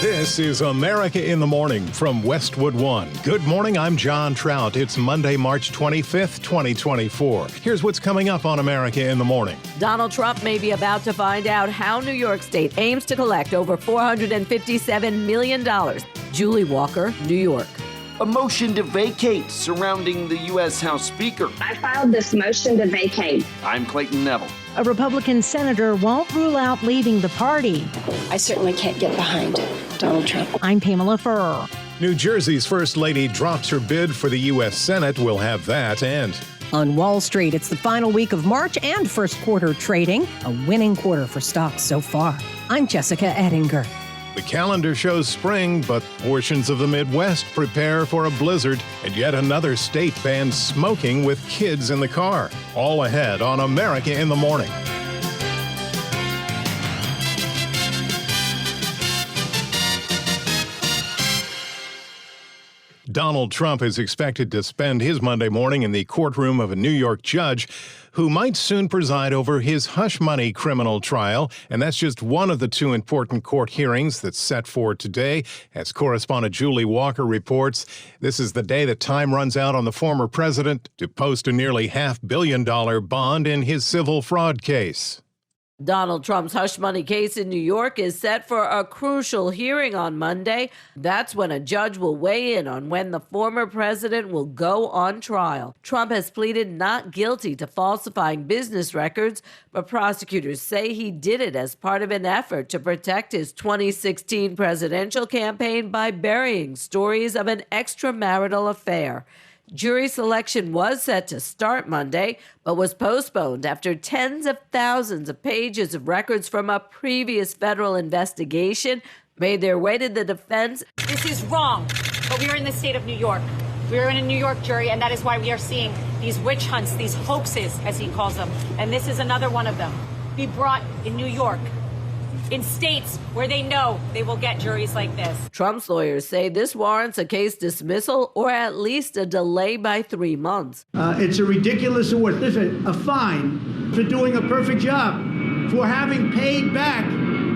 This is America in the Morning from Westwood One. Good morning, I'm John Trout. It's Monday, March 25th, 2024. Here's what's coming up on America in the Morning. Donald Trump may be about to find out how New York State aims to collect over $457 million. Julie Walker, New York. A motion to vacate surrounding the U.S. House Speaker. I filed this motion to vacate. I'm Clayton Neville. A Republican senator won't rule out leaving the party. I certainly can't get behind Donald Trump. I'm Pamela Furr. New Jersey's First Lady drops her bid for the U.S. Senate. We'll have that and... On Wall Street, it's the final week of March and first quarter trading. A winning quarter for stocks so far. I'm Jessica Ettinger. The calendar shows spring, but portions of the Midwest prepare for a blizzard, and yet another state bans smoking with kids in the car. All ahead on America in the Morning. Donald Trump is expected to spend his Monday morning in the courtroom of a New York judge who might soon preside over his hush money criminal trial. And that's just one of the two important court hearings that's set for today. As correspondent Julie Walker reports, this is the day that time runs out on the former president to post a nearly $500 million bond in his civil fraud case. Donald Trump's hush money case in New York is set for a crucial hearing on Monday. That's when a judge will weigh in on when the former president will go on trial. Trump has pleaded not guilty to falsifying business records, but prosecutors say he did it as part of an effort to protect his 2016 presidential campaign by burying stories of an extramarital affair. Jury selection was set to start Monday, but was postponed after tens of thousands of pages of records from a previous federal investigation made their way to the defense. This is wrong, but we are in the state of New York. We are in a New York jury, and that is why we are seeing these witch hunts, these hoaxes, as he calls them. And this is another one of them. Be brought in New York, in states where they know they will get juries like this. Trump's lawyers say this warrants a case dismissal or at least a delay by 3 months. It's a ridiculous award. Listen, a fine for doing a perfect job, for having paid back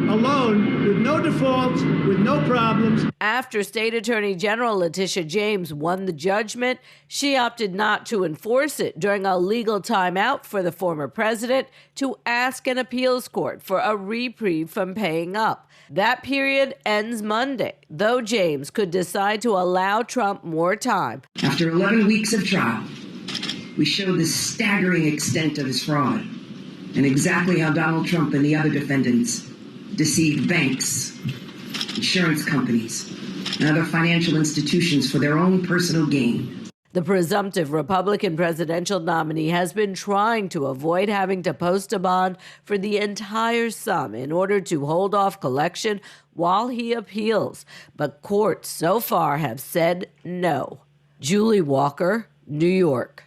a loan with no defaults, with no problems. After State Attorney General Letitia James won the judgment, she opted not to enforce it during a legal timeout for the former president to ask an appeals court for a reprieve from paying up. That period ends Monday, though James could decide to allow Trump more time. After 11 weeks of trial, we showed the staggering extent of his fraud and exactly how Donald Trump and the other defendants deceived banks, insurance companies, and other financial institutions for their own personal gain. The presumptive Republican presidential nominee has been trying to avoid having to post a bond for the entire sum in order to hold off collection while he appeals. But courts so far have said no. Julie Walker, New York.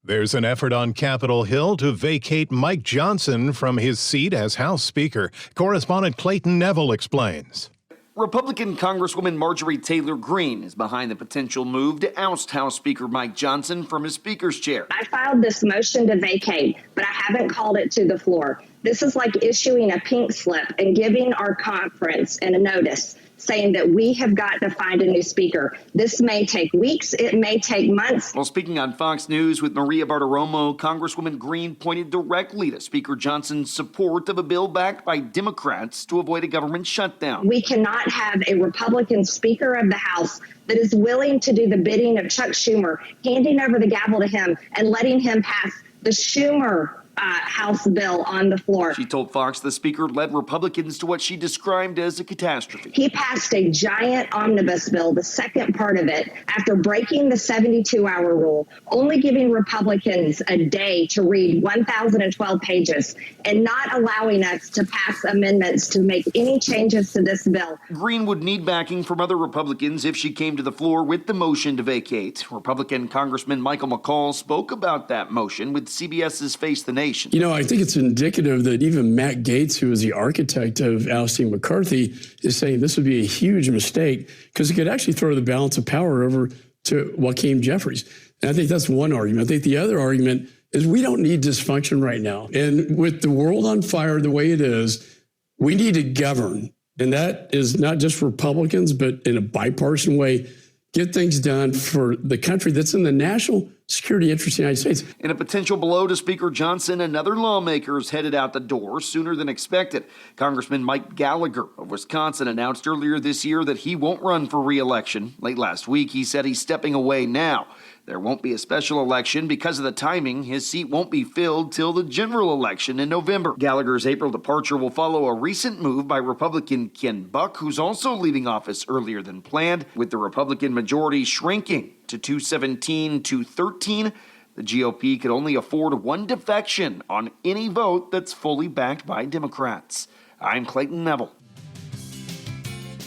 There's an effort on Capitol Hill to vacate Mike Johnson from his seat as House Speaker. Correspondent Clayton Neville explains. Republican Congresswoman Marjorie Taylor Greene is behind the potential move to oust House Speaker Mike Johnson from his speaker's chair. I filed this motion to vacate, but I haven't called it to the floor. This is like issuing a pink slip and giving our conference a notice saying that we have got to find a new speaker. This may take weeks. It may take months. While speaking on Fox News with Maria Bartiromo, Congresswoman Greene pointed directly to Speaker Johnson's support of a bill backed by Democrats to avoid a government shutdown. We cannot have a Republican Speaker of the House that is willing to do the bidding of Chuck Schumer, handing over the gavel to him and letting him pass the Schumer House bill on the floor. She told Fox the Speaker led Republicans to what she described as a catastrophe. He passed a giant omnibus bill, the second part of it, after breaking the 72-hour rule, only giving Republicans a day to read 1,012 pages and not allowing us to pass amendments to make any changes to this bill. Greene would need backing from other Republicans if she came to the floor with the motion to vacate. Republican Congressman Michael McCall spoke about that motion with CBS's Face the Nation. You know, I think it's indicative that even Matt Gaetz, who was the architect of ousting McCarthy, is saying this would be a huge mistake because it could actually throw the balance of power over to Joaquin Jeffries. And I think that's one argument. I think the other argument is we don't need dysfunction right now. And with the world on fire the way it is, we need to govern And that is not just Republicans, but in a bipartisan way, get things done for the country that's in the national security interest of the United States. In a potential blow to Speaker Johnson, another lawmaker is headed out the door sooner than expected. Congressman Mike Gallagher of Wisconsin announced earlier this year that he won't run for re-election. Late last week, he said he's stepping away now. There won't be a special election because of the timing. His seat won't be filled till the general election in November. Gallagher's April departure will follow a recent move by Republican Ken Buck, who's also leaving office earlier than planned, with the Republican majority shrinking to 217 to 13. The GOP could only afford one defection on any vote that's fully backed by Democrats. I'm Clayton Neville.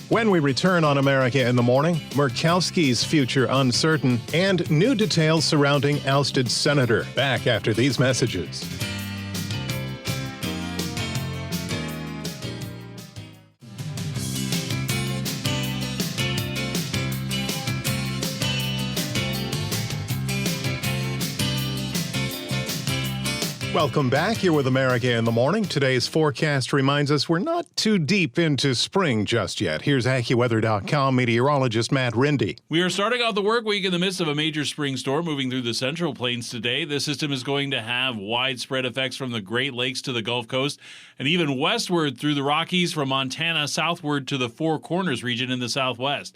When we return on America in the Morning, Murkowski's future uncertain and new details surrounding ousted senator. Back after these messages. Welcome back. Here with America in the Morning. Today's forecast reminds us we're not too deep into spring just yet. Here's AccuWeather.com meteorologist Matt Rindy. We are starting out the work week in the midst of a major spring storm moving through the Central Plains today. This system is going to have widespread effects from the Great Lakes to the Gulf Coast and even westward through the Rockies from Montana southward to the Four Corners region in the southwest.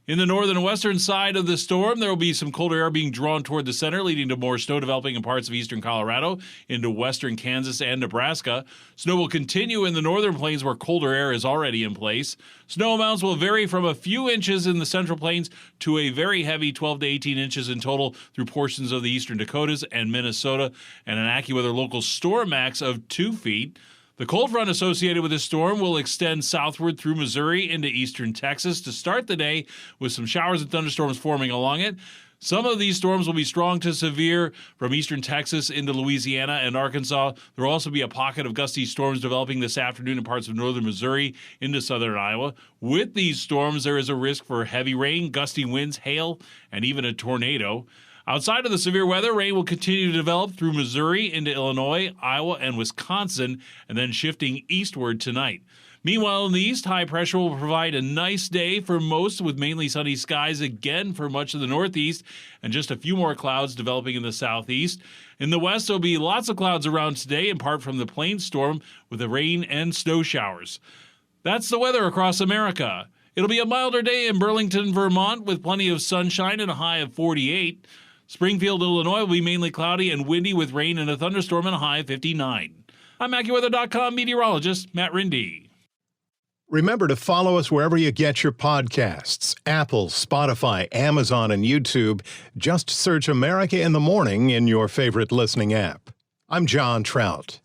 In the northern and western side of the storm, there will be some colder air being drawn toward the center, leading to more snow developing in parts of eastern Colorado into western Kansas and Nebraska. Snow will continue in the northern plains where colder air is already in place. Snow amounts will vary from a few inches in the central plains to a very heavy 12 to 18 inches in total through portions of the eastern Dakotas and Minnesota, and an AccuWeather local storm max of 2 feet. The cold front associated with this storm will extend southward through Missouri into eastern Texas to start the day with some showers and thunderstorms forming along it. Some of these storms will be strong to severe from eastern Texas into Louisiana and Arkansas. There will also be a pocket of gusty storms developing this afternoon in parts of northern Missouri into southern Iowa. With these storms, there is a risk for heavy rain, gusty winds, hail, and even a tornado. Outside of the severe weather, rain will continue to develop through Missouri into Illinois, Iowa, and Wisconsin, and then shifting eastward tonight. Meanwhile, in the east, high pressure will provide a nice day for most, with mainly sunny skies again for much of the northeast, and just a few more clouds developing in the southeast. In the west, there'll be lots of clouds around today, in part from the plains storm, with the rain and snow showers. That's the weather across America. It'll be a milder day in Burlington, Vermont, with plenty of sunshine and a high of 48. Springfield, Illinois will be mainly cloudy and windy with rain and a thunderstorm and a high of 59. I'm AccuWeather.com meteorologist Matt Rindy. Remember to follow us wherever you get your podcasts. Apple, Spotify, Amazon, and YouTube. Just search America in the Morning in your favorite listening app. I'm John Trout.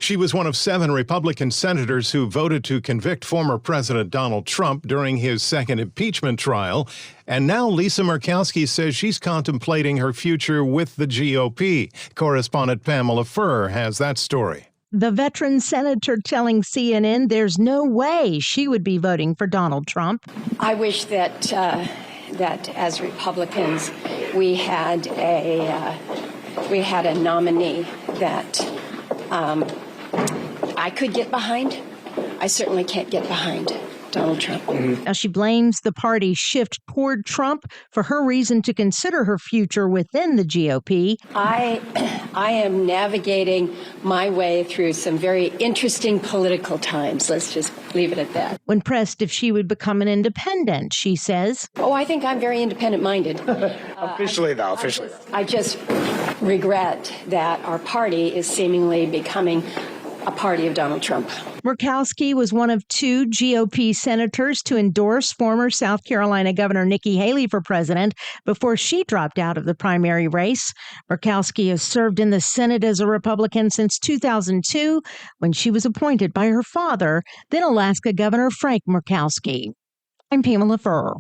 She was one of 7 Republican senators who voted to convict former President Donald Trump during his second impeachment trial. And now Lisa Murkowski says she's contemplating her future with the GOP. Correspondent Pamela Furr has that story. The veteran senator telling CNN there's no way she would be voting for Donald Trump. I wish that as Republicans we had a nominee that I could get behind. I certainly can't get behind Donald Trump. Now she blames the party's shift toward Trump for her reason to consider her future within the GOP. I am navigating my way through some very interesting political times. Let's just leave it at that. When pressed if she would become an independent, she says, "Oh, I think I'm very independent-minded." Officially, though, officially. I just regret that our party is seemingly becoming a party of Donald Trump. Murkowski was one of 2 GOP senators to endorse former South Carolina Governor Nikki Haley for president before she dropped out of the primary race. Murkowski has served in the Senate as a Republican since 2002, when she was appointed by her father, then Alaska Governor Frank Murkowski. I'm Pamela Furr.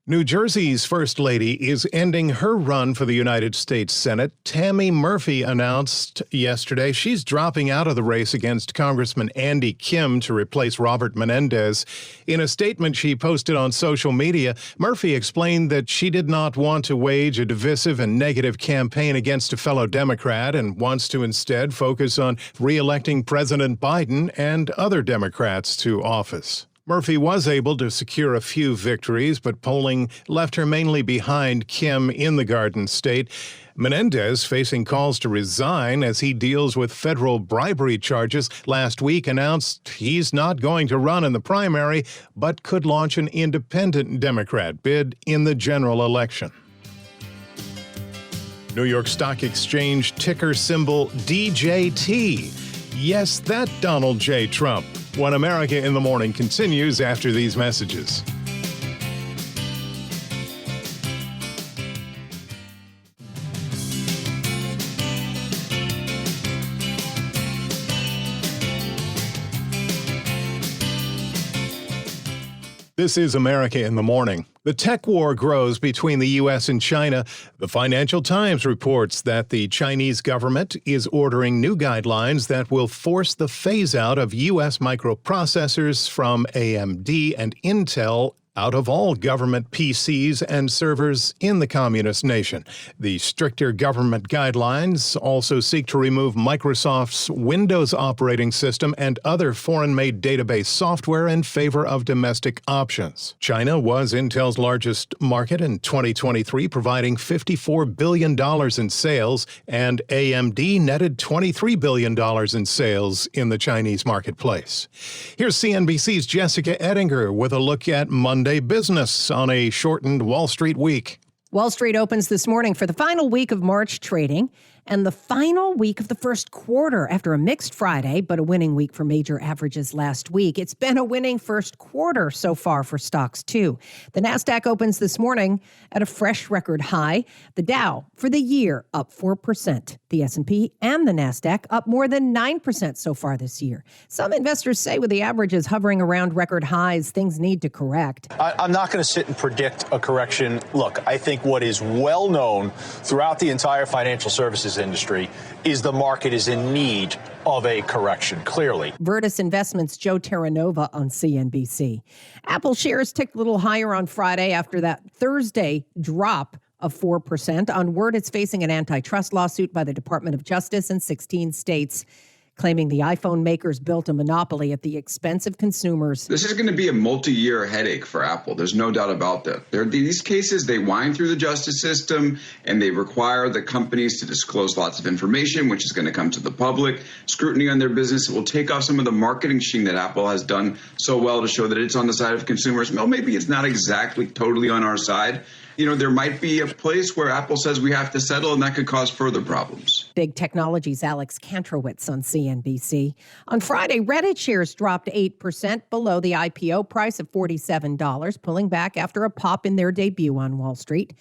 New Jersey's First Lady is ending her run for the United States Senate. Tammy Murphy announced yesterday she's dropping out of the race against Congressman Andy Kim to replace Robert Menendez. In a statement she posted on social media, Murphy explained that she did not want to wage a divisive and negative campaign against a fellow Democrat and wants to instead focus on re-electing President Biden and other Democrats to office. Murphy was able to secure a few victories, but polling left her mainly behind Kim in the Garden State. Menendez facing calls to resign as he deals with federal bribery charges. Last week announced he's not going to run in the primary, but could launch an independent Democrat bid in the general election. New York Stock Exchange ticker symbol DJT. Yes, that Donald J. Trump. One America in the Morning continues after these messages. This is America in the Morning. The tech war grows between the U.S. and China. The Financial Times reports that the Chinese government is ordering new guidelines that will force the phase-out of U.S. microprocessors from AMD and Intel out of all government PCs and servers in the communist nation. The stricter government guidelines also seek to remove Microsoft's Windows operating system and other foreign-made database software in favor of domestic options. China was Intel's largest market in 2023, providing $54 billion in sales, and AMD netted $23 billion in sales in the Chinese marketplace. Here's CNBC's Jessica Ettinger with a look at Monday business on a shortened Wall Street week. Wall Street opens this morning for the final week of March trading and the final week of the first quarter after a mixed Friday, but a winning week for major averages last week. It's been a winning first quarter so far for stocks, too. The Nasdaq opens this morning at a fresh record high. The Dow for the year up 4%. The S&P and the Nasdaq up more than 9% so far this year. Some investors say with the averages hovering around record highs, things need to correct. I'm not going to sit and predict a correction. Look, I think what is well known throughout the entire financial services industry is the market is in need of a correction, clearly. Virtus Investments' Joe Terranova on CNBC. Apple shares ticked a little higher on Friday after that Thursday drop of 4% on word it's facing an antitrust lawsuit by the Department of Justice in 16 states, claiming the iPhone makers built a monopoly at the expense of consumers. This is going to be a multi-year headache for Apple. There's no doubt about that. These cases, they wind through the justice system, and they require the companies to disclose lots of information, which is going to come to the public. Scrutiny on their business. It will take off some of the marketing machine that Apple has done so well to show that it's on the side of consumers. Well, maybe it's not exactly totally on our side. You know, there might be a place where Apple says we have to settle, and that could cause further problems. Big Technology's Alex Kantrowitz on CNBC. On Friday, Reddit shares dropped 8% below the IPO price of $47, pulling back after a pop in their debut on Wall Street.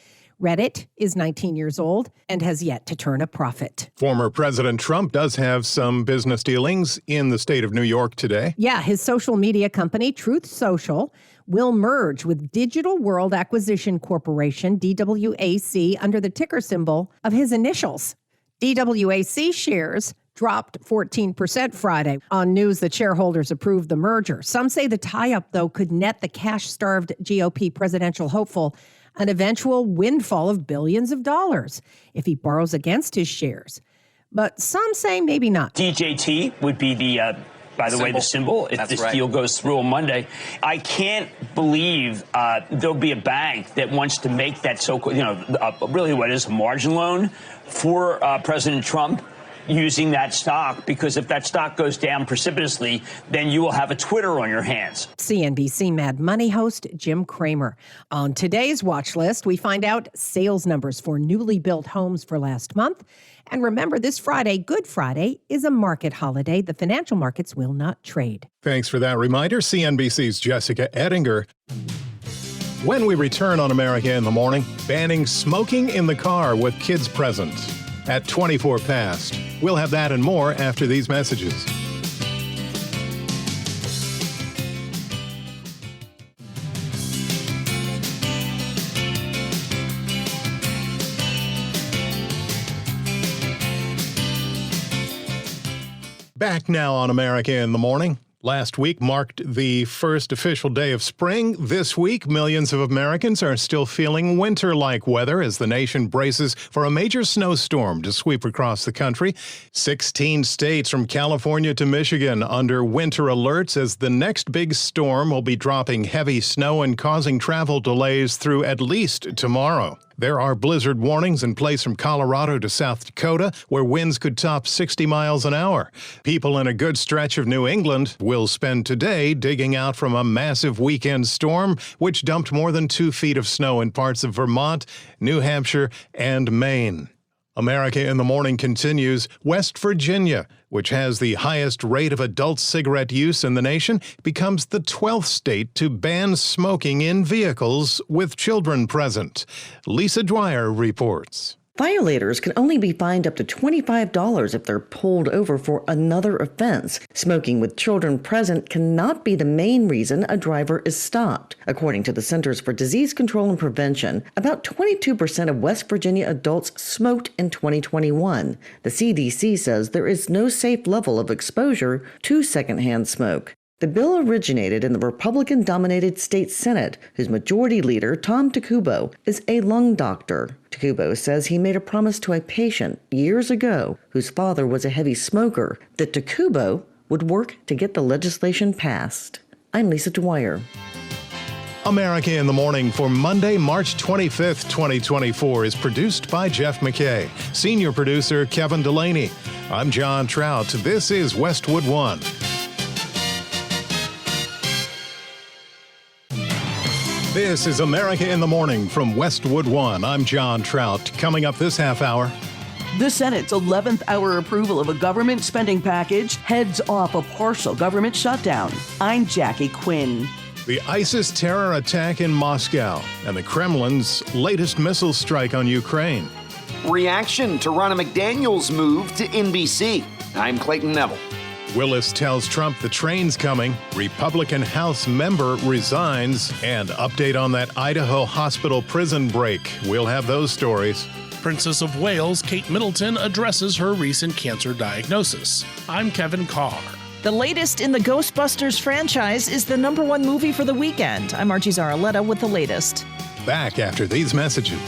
Reddit is 19 years old and has yet to turn a profit. Former President Trump does have some business dealings in the state of New York today. Yeah, his social media company, Truth Social, will merge with Digital World Acquisition Corporation, DWAC, under the ticker symbol of his initials. DWAC shares dropped 14% Friday on news that shareholders approved the merger. Some say the tie-up, though, could net the cash-starved GOP presidential hopeful an eventual windfall of billions of dollars if he borrows against his shares. But some say maybe not. DJT would be the by the way, the symbol, if this deal goes through on Monday. I can't believe there'll be a bank that wants to make that so-called, really what is a margin loan for President Trump using that stock, because if that stock goes down precipitously, then you will have a Twitter on your hands. CNBC Mad Money host Jim Cramer. On today's watch list, we find out sales numbers for newly built homes for last month. And remember, this Friday, Good Friday, is a market holiday. The financial markets will not trade. Thanks for that reminder, CNBC's Jessica Ettinger. When we return on America in the Morning, banning smoking in the car with kids present at 24 past. We'll have that and more after these messages. Back now on America in the Morning. Last week marked the first official day of spring. This week, millions of Americans are still feeling winter-like weather as the nation braces for a major snowstorm to sweep across the country. 16 states from California to Michigan under winter alerts as the next big storm will be dropping heavy snow and causing travel delays through at least tomorrow. There are blizzard warnings in place from Colorado to South Dakota, where winds could top 60 miles an hour. People in a good stretch of New England will spend today digging out from a massive weekend storm, which dumped more than 2 feet of snow in parts of Vermont, New Hampshire, and Maine. America in the Morning continues. West Virginia, which has the highest rate of adult cigarette use in the nation, becomes the 12th state to ban smoking in vehicles with children present. Lisa Dwyer reports. Violators can only be fined up to $25 if they're pulled over for another offense. Smoking with children present cannot be the main reason a driver is stopped. According to the Centers for Disease Control and Prevention, about 22% of West Virginia adults smoked in 2021. The CDC says there is no safe level of exposure to secondhand smoke. The bill originated in the Republican-dominated state Senate, whose majority leader, Tom Takubo, is a lung doctor. Takubo says he made a promise to a patient years ago whose father was a heavy smoker that Takubo would work to get the legislation passed. I'm Lisa Dwyer. America in the Morning for Monday, March 25th, 2024 is produced by Jeff McKay. Senior producer Kevin Delaney. I'm John Trout. This is Westwood One. This is America in the Morning from Westwood One. I'm John Trout. Coming up this half hour. The Senate's 11th hour approval of a government spending package heads off a partial government shutdown. I'm Jackie Quinn. The ISIS terror attack in Moscow and the Kremlin's latest missile strike on Ukraine. Reaction to Ronna McDaniel's move to NBC. I'm Clayton Neville. Willis tells Trump the train's coming. Republican House member resigns. And update on that Idaho hospital prison break. We'll have those stories. Princess of Wales, Kate Middleton, addresses her recent cancer diagnosis. I'm Kevin Carr. The latest in the Ghostbusters franchise is the #1 movie for the weekend. I'm Archie Zaraletta with the latest. Back after these messages.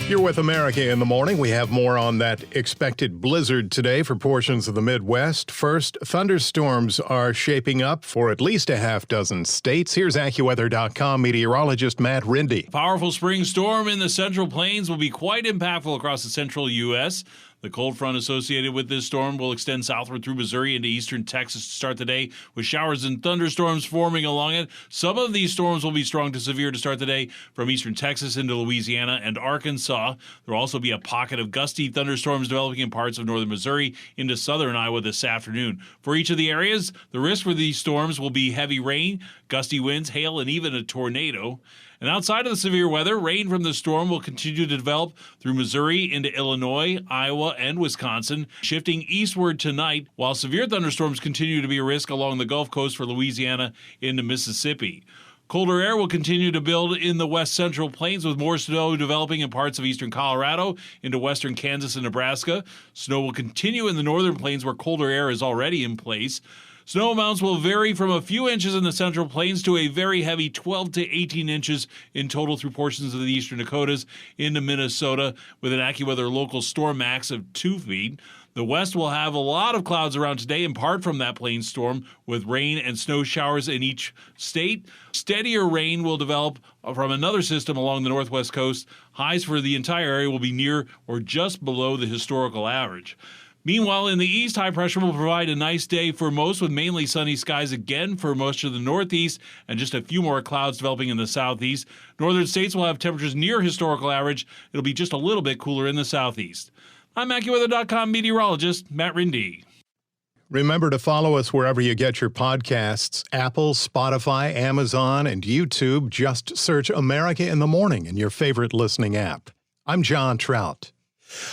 You're with America in the Morning. We have more on that expected blizzard today for portions of the Midwest. First, thunderstorms are shaping up for at least a half dozen states. Here's AccuWeather.com meteorologist Matt Rindy. Powerful spring storm in the Central Plains will be quite impactful across the central U.S. The cold front associated with this storm will extend southward through Missouri into eastern Texas to start the day, with showers and thunderstorms forming along it. Some of these storms will be strong to severe to start the day from eastern Texas into Louisiana and Arkansas. There will also be a pocket of gusty thunderstorms developing in parts of northern Missouri into southern Iowa this afternoon. For each of the areas, the risk for these storms will be heavy rain, gusty winds, hail, and even a tornado. And outside of the severe weather, rain from the storm will continue to develop through Missouri into Illinois, Iowa, and Wisconsin, shifting eastward tonight, while severe thunderstorms continue to be a risk along the Gulf Coast for Louisiana into Mississippi. Colder air will continue to build in the west central plains, with more snow developing in parts of eastern Colorado into western Kansas and Nebraska. Snow will continue in the northern plains where colder air is already in place. Snow amounts will vary from a few inches in the central plains to a very heavy 12 to 18 inches in total through portions of the eastern Dakotas into Minnesota, with an AccuWeather local storm max of 2 feet. The west will have a lot of clouds around today, in part from that plain storm, with rain and snow showers in each state. Steadier rain will develop from another system along the northwest coast. Highs for the entire area will be near or just below the historical average. Meanwhile, in the east, high pressure will provide a nice day for most, with mainly sunny skies again for most of the northeast and just a few more clouds developing in the southeast. Northern states will have temperatures near historical average. It'll be just a little bit cooler in the southeast. I'm AccuWeather.com meteorologist Matt Rindy. Remember to follow us wherever you get your podcasts. Apple, Spotify, Amazon, and YouTube. Just search America in the Morning in your favorite listening app. I'm John Trout.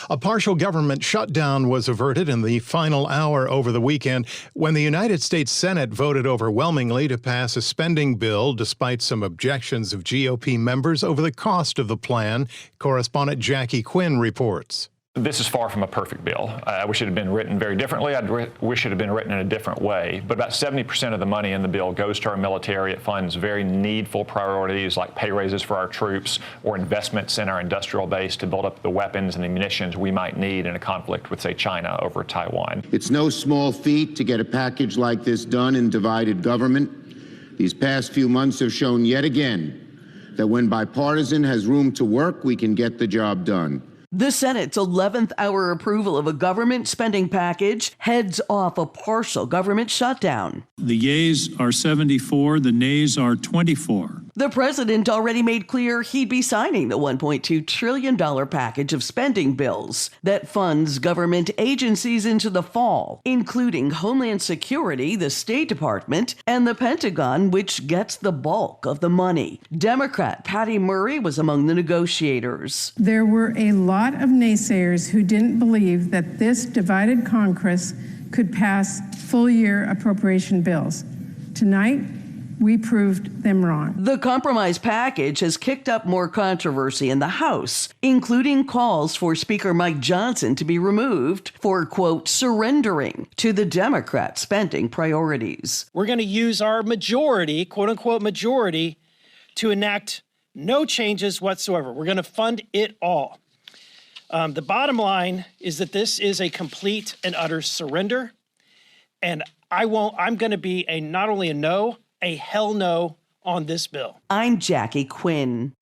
A partial government shutdown was averted in the final hour over the weekend when the United States Senate voted overwhelmingly to pass a spending bill despite some objections of GOP members over the cost of the plan. Correspondent Jackie Quinn reports. This is far from a perfect bill. I wish it had been written very differently. I wish it had been written in a different way. But about 70% of the money in the bill goes to our military. It funds very needful priorities like pay raises for our troops or investments in our industrial base to build up the weapons and the munitions we might need in a conflict with, say, China over Taiwan. It's no small feat to get a package like this done in divided government. These past few months have shown yet again that when bipartisan has room to work, we can get the job done. The Senate's 11th hour approval of a government spending package heads off a partial government shutdown. The yeas are 74, the nays are 24. The president already made clear he'd be signing the $1.2 trillion package of spending bills that funds government agencies into the fall, including Homeland Security, the State Department, and the Pentagon, which gets the bulk of the money. Democrat Patty Murray was among the negotiators. There were a lot of naysayers who didn't believe that this divided Congress could pass full-year appropriation bills. Tonight, we proved them wrong. The compromise package has kicked up more controversy in the House, including calls for Speaker Mike Johnson to be removed for, quote, surrendering to the Democrat spending priorities. We're going to use our majority, quote unquote majority, to enact no changes whatsoever. We're going to fund it all. The bottom line is that this is a complete and utter surrender. And I'm going to be not only a no, a hell no on this bill. I'm Jackie Quinn.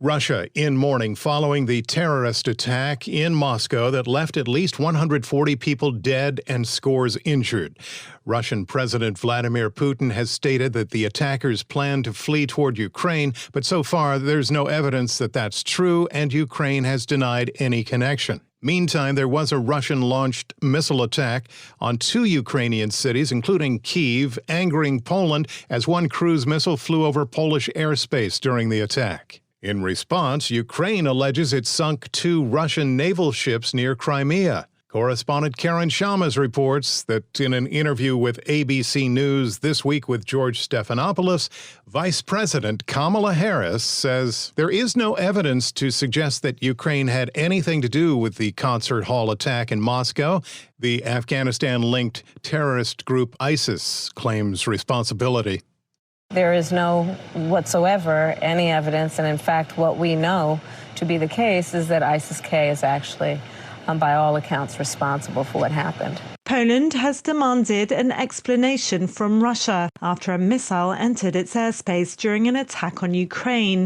Russia in mourning following the terrorist attack in Moscow that left at least 140 people dead and scores injured. Russian President Vladimir Putin has stated that the attackers plan to flee toward Ukraine, but so far there's no evidence that that's true, and Ukraine has denied any connection. Meantime, there was a Russian-launched missile attack on 2 Ukrainian cities, including Kyiv, angering Poland as one cruise missile flew over Polish airspace during the attack. In response, Ukraine alleges it sunk 2 Russian naval ships near Crimea. Correspondent Karen Shamas reports that in an interview with ABC News This Week with George Stephanopoulos, Vice President Kamala Harris says there is no evidence to suggest that Ukraine had anything to do with the concert hall attack in Moscow. The Afghanistan-linked terrorist group ISIS claims responsibility. There is no whatsoever any evidence, and in fact, what we know to be the case is that ISIS-K is actually, by all accounts, responsible for what happened. Poland has demanded an explanation from Russia after a missile entered its airspace during an attack on Ukraine.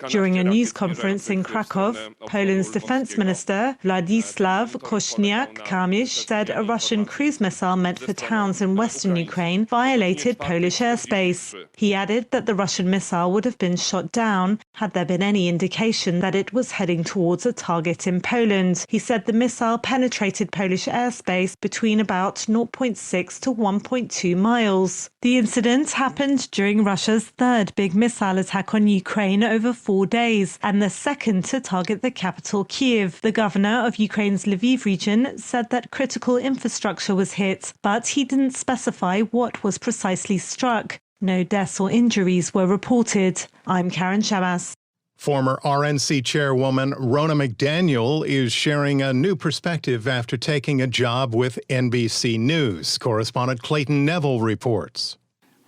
During a news conference in Krakow, Poland's defense minister Władysław Kośniak-Kamysz said a Russian cruise missile meant for towns in western Ukraine violated Polish airspace. He added that the Russian missile would have been shot down had there been any indication that it was heading towards a target in Poland. He said the missile penetrated Polish airspace between about 0.6 to 1.2 miles. The incident happened during Russia's 3rd big missile attack on Ukraine over 4 days, and the 2nd to target the capital Kyiv. The governor of Ukraine's Lviv region said that critical infrastructure was hit, but he didn't specify what was precisely struck. No deaths or injuries were reported. I'm Karen Shamas. Former RNC chairwoman Ronna McDaniel is sharing a new perspective after taking a job with NBC News. Correspondent Clayton Neville reports.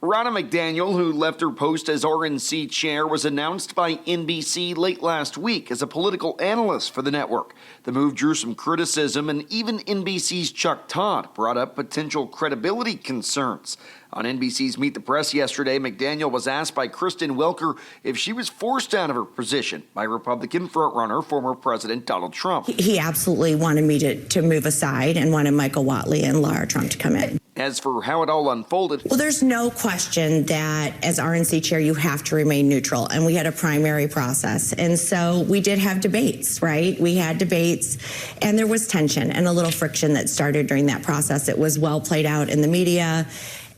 Ronna McDaniel, who left her post as RNC chair, was announced by NBC late last week as a political analyst for the network. The move drew some criticism, and even NBC's Chuck Todd brought up potential credibility concerns. On NBC's Meet the Press yesterday, McDaniel was asked by Kristen Welker if she was forced out of her position by Republican frontrunner, former President Donald Trump. He absolutely wanted me to move aside and wanted Michael Whatley and Lara Trump to come in. As for how it all unfolded, well, there's no question that as RNC chair, you have to remain neutral. And we had a primary process. And so we did have debates, right? We had debates, and there was tension and a little friction that started during that process. It was well played out in the media.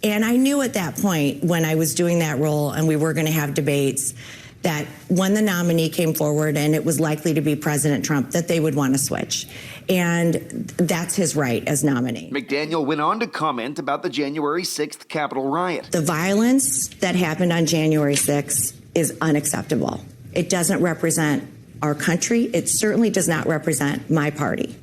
And I knew at that point when I was doing that role and we were going to have debates that when the nominee came forward and it was likely to be President Trump, that they would want to switch. And that's his right as nominee. McDaniel went on to comment about the January 6th Capitol riot. The violence that happened on January 6th is unacceptable. It doesn't represent our country. It certainly does not represent my party.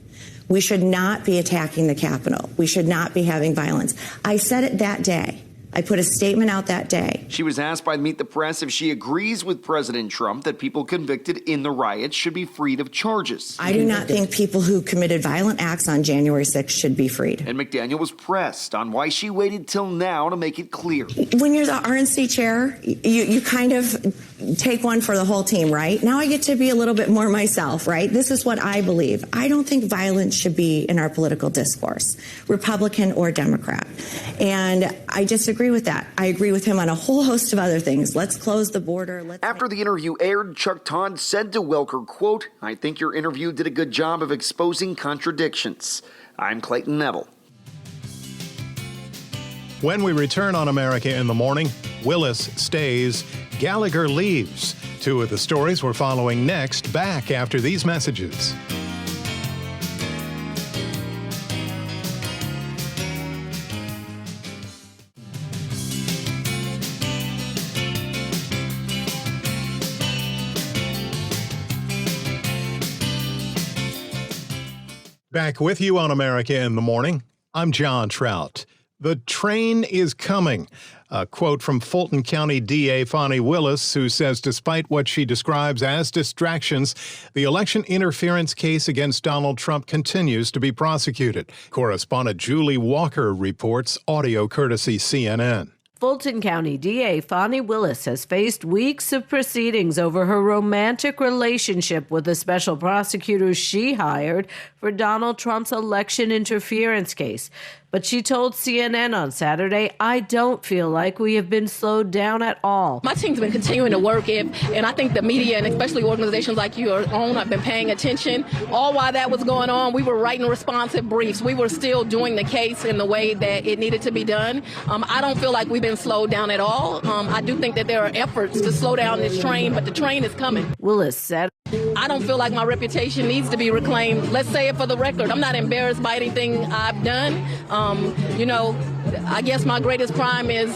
We should not be attacking the Capitol. We should not be having violence. I said it that day. I put a statement out that day. She was asked by Meet the Press if she agrees with President Trump that people convicted in the riots should be freed of charges. I do not think people who committed violent acts on January 6th should be freed. And McDaniel was pressed on why she waited till now to make it clear. When you're the RNC chair, you kind of take one for the whole team, right? Now I get to be a little bit more myself, right? This is what I believe. I don't think violence should be in our political discourse, Republican or Democrat. And I disagree with that. I agree with him on a whole host of other things. Let's close the border. After the interview aired, Chuck Todd said to Welker, quote, "I think your interview did a good job of exposing contradictions." I'm Clayton Neville. When we return on America in the Morning, Willis stays, Gallagher leaves. Two of the stories we're following next, back after these messages. Back with you on America in the Morning. I'm John Trout. The train is coming. A quote from Fulton County DA Fani Willis, who says despite what she describes as distractions, the election interference case against Donald Trump continues to be prosecuted. Correspondent Julie Walker reports, audio courtesy CNN. Fulton County DA Fani Willis has faced weeks of proceedings over her romantic relationship with the special prosecutor she hired for Donald Trump's election interference case. But she told CNN on Saturday, "I don't feel like we have been slowed down at all." My team's been continuing to work, and I think the media, and especially organizations like your own, have been paying attention. All while that was going on, we were writing responsive briefs. We were still doing the case in the way that it needed to be done. I don't feel like we've been slowed down at all. I do think that there are efforts to slow down this train, but the train is coming. Willis said, "I don't feel like my reputation needs to be reclaimed. Let's say it for the record. I'm not embarrassed by anything I've done. I guess my greatest crime is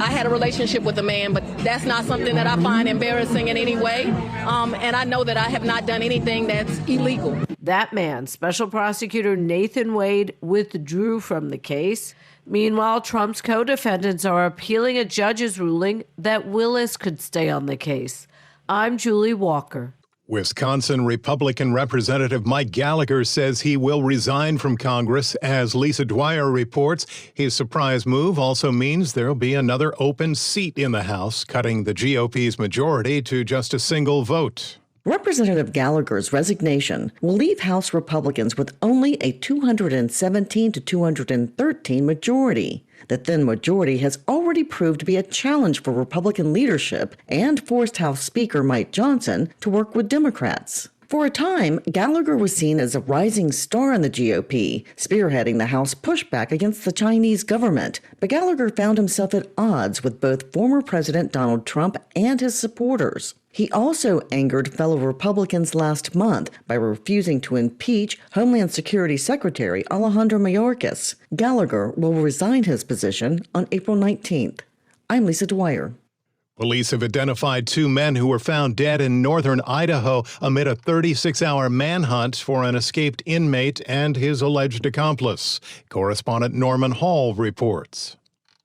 I had a relationship with a man, but that's not something that I find embarrassing in any way. And I know that I have not done anything that's illegal." That man, Special Prosecutor Nathan Wade, withdrew from the case. Meanwhile, Trump's co-defendants are appealing a judge's ruling that Willis could stay on the case. I'm Julie Walker. Wisconsin Republican Representative Mike Gallagher says he will resign from Congress. As Lisa Dwyer reports, his surprise move also means there'll be another open seat in the House, cutting the GOP's majority to just a single vote. Representative Gallagher's resignation will leave House Republicans with only a 217 to 213 majority. The thin majority has already proved to be a challenge for Republican leadership and forced House Speaker Mike Johnson to work with Democrats. For a time, Gallagher was seen as a rising star in the GOP, spearheading the House pushback against the Chinese government. But Gallagher found himself at odds with both former President Donald Trump and his supporters. He also angered fellow Republicans last month by refusing to impeach Homeland Security Secretary Alejandro Mayorkas. Gallagher will resign his position on April 19th. I'm Lisa Dwyer. Police have identified two men who were found dead in northern Idaho amid a 36-hour manhunt for an escaped inmate and his alleged accomplice. Correspondent Norman Hall reports.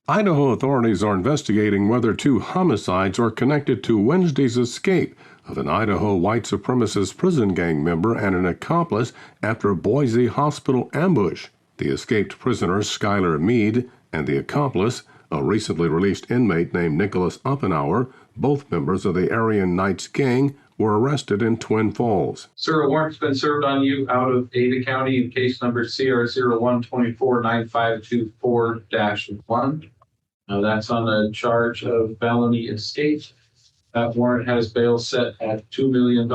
Idaho authorities are investigating whether two homicides are connected to Wednesday's escape of an Idaho white supremacist prison gang member and an accomplice after a Boise hospital ambush. The escaped prisoner, Skylar Mead, and the accomplice, a recently released inmate named Nicholas Oppenauer, both members of the Aryan Knights gang, were arrested in Twin Falls. Sir, a warrant's been served on you out of Ada County in case number CR01249524-1. That's on a charge of felony escape. That warrant has bail set at $2 million.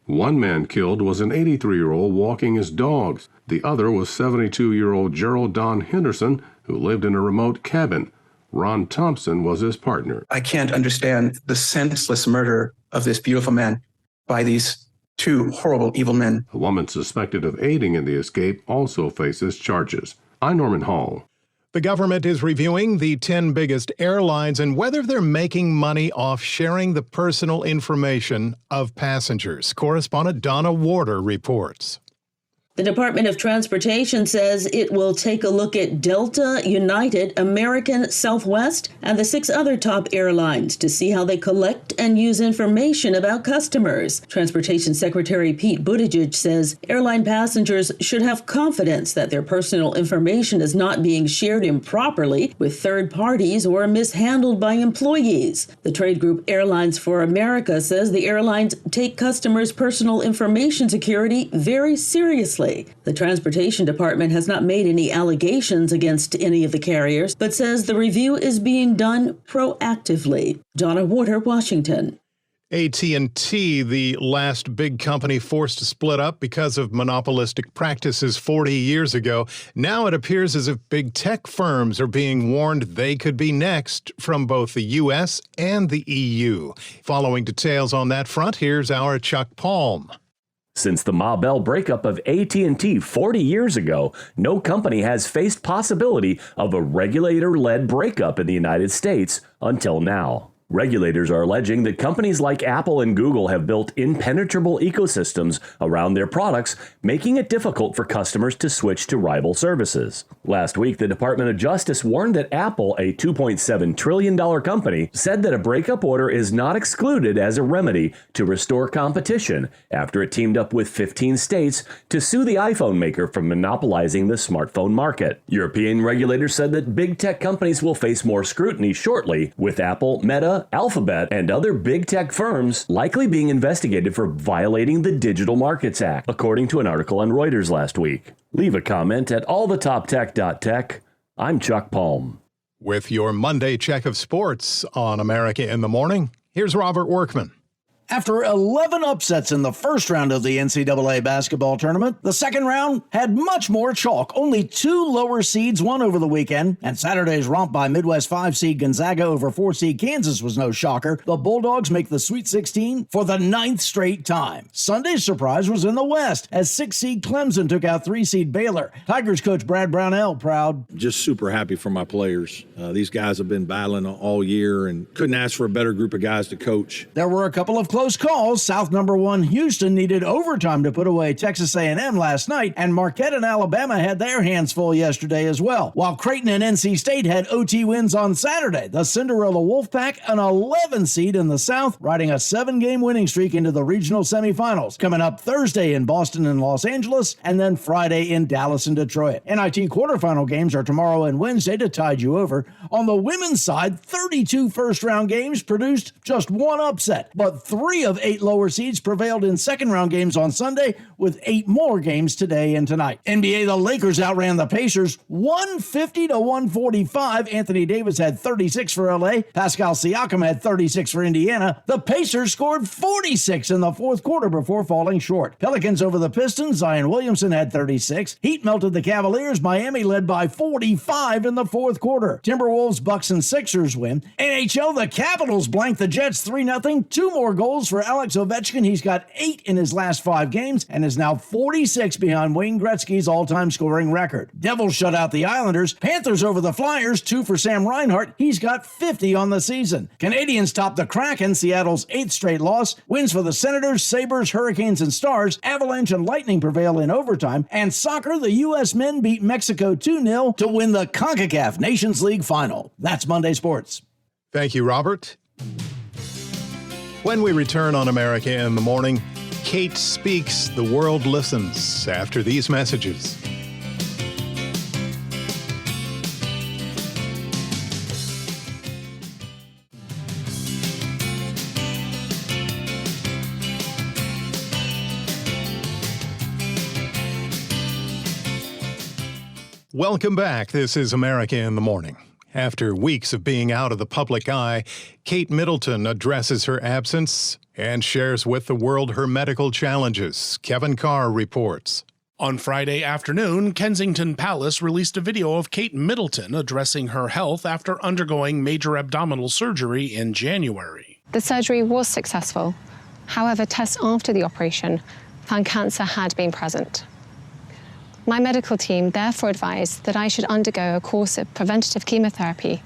One man killed was an 83-year-old walking his dogs. The other was 72-year-old Gerald Don Henderson, who lived in a remote cabin. Ron Thompson was his partner. I can't understand the senseless murder of this beautiful man by these two horrible, evil men. A woman suspected of aiding in the escape also faces charges. I'm Norman Hall. The government is reviewing the 10 biggest airlines and whether they're making money off sharing the personal information of passengers. Correspondent Donna Warder reports. The Department of Transportation says it will take a look at Delta, United, American, Southwest, and the 6 other top airlines to see how they collect and use information about customers. Transportation Secretary Pete Buttigieg says airline passengers should have confidence that their personal information is not being shared improperly with third parties or mishandled by employees. The trade group Airlines for America says the airlines take customers' personal information security very seriously. The Transportation Department has not made any allegations against any of the carriers, but says the review is being done proactively. Donna Warder, Washington. AT&T, the last big company forced to split up because of monopolistic practices 40 years ago. Now it appears as if big tech firms are being warned they could be next from both the U.S. and the EU. Following details on that front, here's our Chuck Palm. Since the Ma Bell breakup of AT&T 40 years ago, no company has faced possibility of a regulator-led breakup in the United States until now. Regulators are alleging that companies like Apple and Google have built impenetrable ecosystems around their products, making it difficult for customers to switch to rival services. Last week, the Department of Justice warned that Apple, a $2.7 trillion company, said that a breakup order is not excluded as a remedy to restore competition after it teamed up with 15 states to sue the iPhone maker for monopolizing the smartphone market. European regulators said that big tech companies will face more scrutiny shortly, with Apple, Meta, Alphabet, and other big tech firms likely being investigated for violating the Digital Markets Act, according to an article on Reuters last week. Leave a comment at allthetoptech.tech. I'm Chuck Palm. With your Monday check of sports on America in the Morning, here's Robert Workman. After 11 upsets in the first round of the NCAA basketball tournament, the second round had much more chalk. Only 2 lower seeds won over the weekend, and Saturday's romp by Midwest 5-seed Gonzaga over 4-seed Kansas was no shocker. The Bulldogs make the Sweet 16 for the 9th straight time. Sunday's surprise was in the West, as 6-seed Clemson took out 3-seed Baylor. Tigers coach Brad Brownell proud. Just super happy for my players. These guys have been battling all year and couldn't ask for a better group of guys to coach. There were a couple of close calls. South number 1 Houston needed overtime to put away Texas A&M last night, and Marquette and Alabama had their hands full yesterday as well. While Creighton and NC State had OT wins on Saturday, the Cinderella Wolfpack, an 11 seed in the South, riding a 7-game winning streak into the regional semifinals. Coming up Thursday in Boston and Los Angeles, and then Friday in Dallas and Detroit. NIT quarterfinal games are tomorrow and Wednesday to tide you over. On the women's side, 32 first-round games produced just 1 upset, but 3 of 8 lower seeds prevailed in second-round games on Sunday, with 8 more games today and tonight. NBA, the Lakers outran the Pacers 150-145. Anthony Davis had 36 for LA. Pascal Siakam had 36 for Indiana. The Pacers scored 46 in the fourth quarter before falling short. Pelicans over the Pistons. Zion Williamson had 36. Heat melted the Cavaliers. Miami led by 45 in the fourth quarter. Timberwolves, Bucks, and Sixers win. NHL, the Capitals blanked the Jets 3-0. 2 more goals for Alex Ovechkin. He's got 8 in his last 5 games and is now 46 behind Wayne Gretzky's all-time scoring record. Devils shut out the Islanders. Panthers over the Flyers, 2 for Sam Reinhart. He's got 50 on the season. Canadians top the Kraken, Seattle's 8th straight loss. Wins for the Senators, Sabres, Hurricanes, and Stars. Avalanche and Lightning prevail in overtime. And soccer, the U.S. men beat Mexico 2-0 to win the CONCACAF Nations League final. That's Monday Sports. Thank you, Robert. When we return on America in the Morning, Kate speaks, the world listens after these messages. Welcome back. This is America in the Morning. After weeks of being out of the public eye, Kate Middleton addresses her absence and shares with the world her medical challenges. Kevin Carr reports. On Friday afternoon, Kensington Palace released a video of Kate Middleton addressing her health after undergoing major abdominal surgery in January. The surgery was successful. However, tests after the operation found cancer had been present. My medical team therefore advised that I should undergo a course of preventative chemotherapy,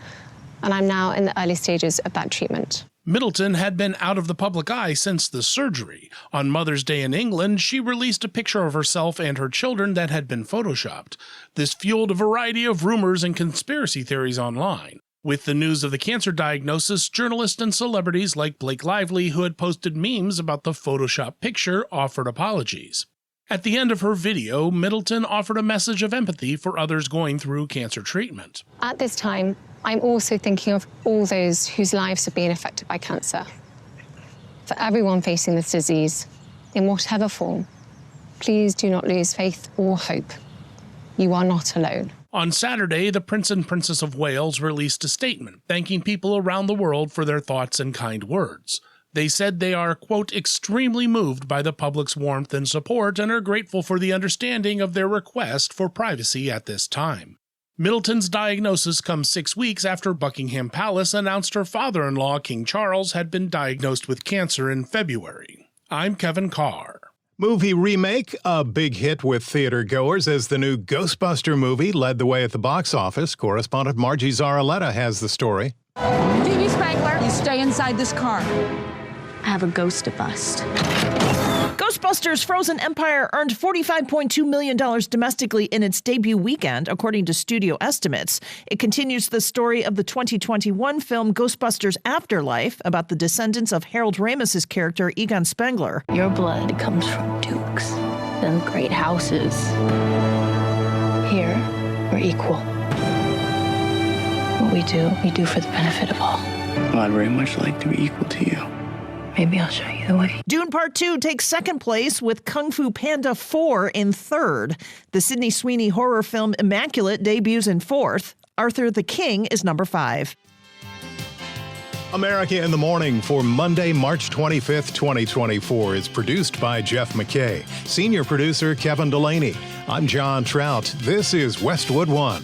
and I'm now in the early stages of that treatment. Middleton had been out of the public eye since the surgery. On Mother's Day in England, she released a picture of herself and her children that had been photoshopped. This fueled a variety of rumors and conspiracy theories online. With the news of the cancer diagnosis, journalists and celebrities like Blake Lively, who had posted memes about the Photoshop picture, offered apologies. At the end of her video, Middleton offered a message of empathy for others going through cancer treatment. At this time, I'm also thinking of all those whose lives have been affected by cancer. For everyone facing this disease, in whatever form, please do not lose faith or hope. You are not alone. On Saturday, the Prince and Princess of Wales released a statement thanking people around the world for their thoughts and kind words. They said they are, quote, extremely moved by the public's warmth and support and are grateful for the understanding of their request for privacy at this time. Middleton's diagnosis comes 6 weeks after Buckingham Palace announced her father-in-law, King Charles, had been diagnosed with cancer in February. I'm Kevin Carr. Movie remake, a big hit with theater goers as the new Ghostbuster movie led the way at the box office. Correspondent Margie Zaraletta has the story. Phoebe Spangler, you stay inside this car. I have a ghost to bust. Ghostbusters Frozen Empire earned $45.2 million domestically in its debut weekend, according to studio estimates. It continues the story of the 2021 film Ghostbusters Afterlife, about the descendants of Harold Ramis's character Egon Spengler. Your blood comes from dukes and great houses. Here, we're equal. What we do for the benefit of all. Well, I'd very much like to be equal to you. Maybe I'll show you the way. Dune Part 2 takes second place with Kung Fu Panda 4 in third. The Sydney Sweeney horror film Immaculate debuts in fourth. Arthur the King is number 5. America in the Morning for Monday, March 25th, 2024 is produced by Jeff McKay. Senior producer Kevin Delaney. I'm John Trout. This is Westwood One.